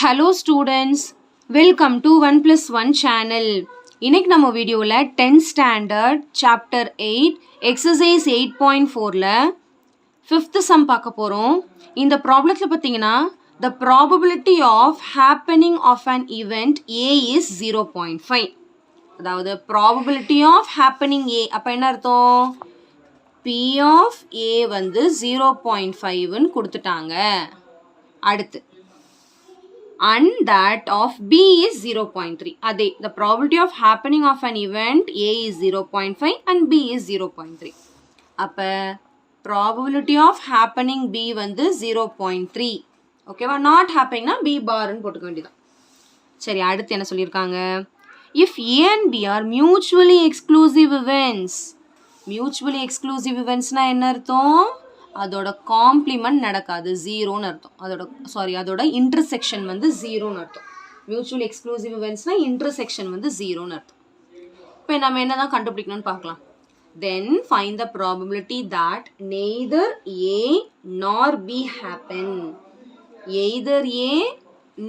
Hello students, welcome to 1 plus 1 channel. இன்னைக்கு நம்ம வீடியோவில் 10th standard chapter 8 exercise 8.4ல 5th sum பார்க்க போகிறோம். இந்த ப்ராப்ளத்தில் பார்த்தீங்கன்னா the probability of happening of an event A is 0.5. அதாவது probability of happening A அப்போ என்ன அர்த்தம்? P of A வந்து 0.5ன்னு கொடுத்துட்டாங்க. அடுத்து and that of B is 0.3. அதே the probability of happening of an event A is 0.5 and B is 0.3. அப்ப probability of happening B வந்து 0.3. ஓகேவா? not happening B barன்னு போட்டுக்க வேண்டியதான். சரி, அடுத்து என்ன சொல்லியிருக்காங்க? if A and B are mutually exclusive events. mutually exclusive eventsனா என்ன அர்த்தம்? அதோட காம்ப்ளிமெண்ட் நடக்காது, ஜீரோன்னு அர்த்தம். அதோட இன்டர்செக்ஷன் வந்து ஜீரோன்னு அர்த்தம். மியூச்சுவல் எக்ஸ்க்ளூசிவ் இவெண்ட்ஸ்னா இன்டர்செக்ஷன் வந்து ஜீரோன்னு அர்த்தம். இப்போ நம்ம என்னதான் கண்டுபிடிக்கணும்னு பார்க்கலாம். Then find the probability that neither ஏ நார் பி ஹேப்பன்.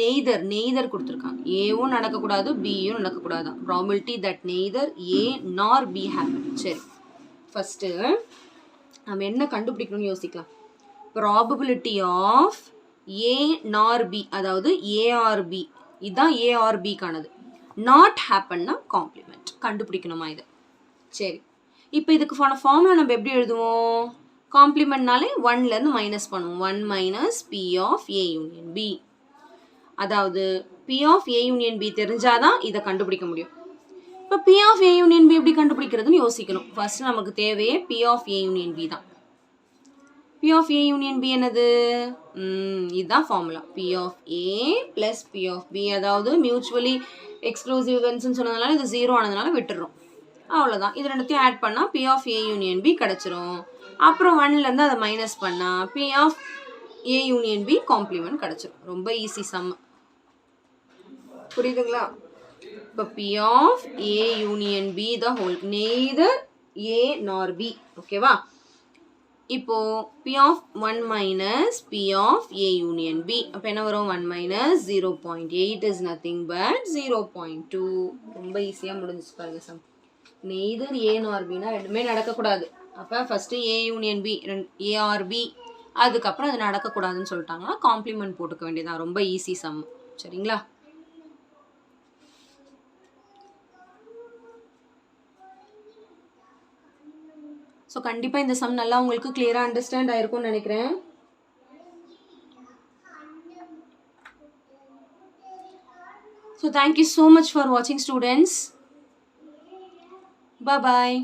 நெய்தர் கொடுத்துருக்காங்க. ஏவும் நடக்கக்கூடாது, பியும் நடக்கக்கூடாது. ப்ராபபிலிட்டி தட் நெய்தர் ஏ நார் பி ஹேப்பன். சரி, ஃபர்ஸ்ட்டு நம்ம என்ன கண்டுபிடிக்கணும்னு யோசிக்கலாம். ப்ராபபிலிட்டி ஆஃப் ஏ நார் பி, அதாவது ஏஆர்பி, இதுதான் ஏஆர்பிக்கானது. நாட் ஹேப்பன்னா காம்ப்ளிமெண்ட் கண்டுபிடிக்கணுமா இது? சரி, இப்போ இதுக்கு ஃபார்முலா நம்ம எப்படி எழுதுவோம்? காம்ப்ளிமெண்ட்னாலே 1லேருந்து மைனஸ் பண்ணுவோம். 1 minus P of A union B. அதாவது P of A union B தெரிஞ்சாதான் இதை கண்டுபிடிக்க முடியும். இப்போ P of A union B எப்படி கண்டுபிடிக்கிறதுன்னு யோசிக்கணும். ஃபர்ஸ்ட் நமக்கு தேவையே P of A union B தான். P of A union B என்னது? இதுதான் formula. P of A plus P of B. அதாவது மியூச்சுவலி எக்ஸ்க்ளூசிவ் இவெண்ட்ஸ்னு சொன்னதுனால இது ஜீரோ ஆனதுனால விட்டுடுறோம். அவ்வளோதான். இது ரெண்டுத்தையும் ஆட் பண்ணால் B of A union B கிடச்சிரும். அப்புறம் 1லேருந்து அதை மைனஸ் பண்ணால் B of A union B complement கிடச்சிரும். ரொம்ப ஈஸி சம். புரியுதுங்களா? இப்போ P of A union B the whole, neither A nor B. ஓகேவா? இப்போ P of 1 minus P of A union B. அப்போ என்ன வரும்? 1 minus 0.8 is nothing but 0.2. ரொம்ப ஈஸியாக முடிஞ்சிச்சு பாருங்க sum. neither A nor B னா ரெண்டுமே நடக்கக்கூடாது. அப்போ first A union B, ARB, அதுக்கப்புறம் அது நடக்கக்கூடாதுன்னு சொல்லிட்டாங்கன்னா காம்ப்ளிமெண்ட் போட்டுக்க வேண்டியதான். ரொம்ப ஈஸி சம். சரிங்களா? ஸோ கண்டிப்பாக இந்த சம் நல்லா உங்களுக்கு கிளியராக அண்டர்ஸ்டாண்ட் ஆயிருக்கும்னு நினைக்கிறேன். So thank you so much for வாட்சிங் ஸ்டூடெண்ட்ஸ். பாய்.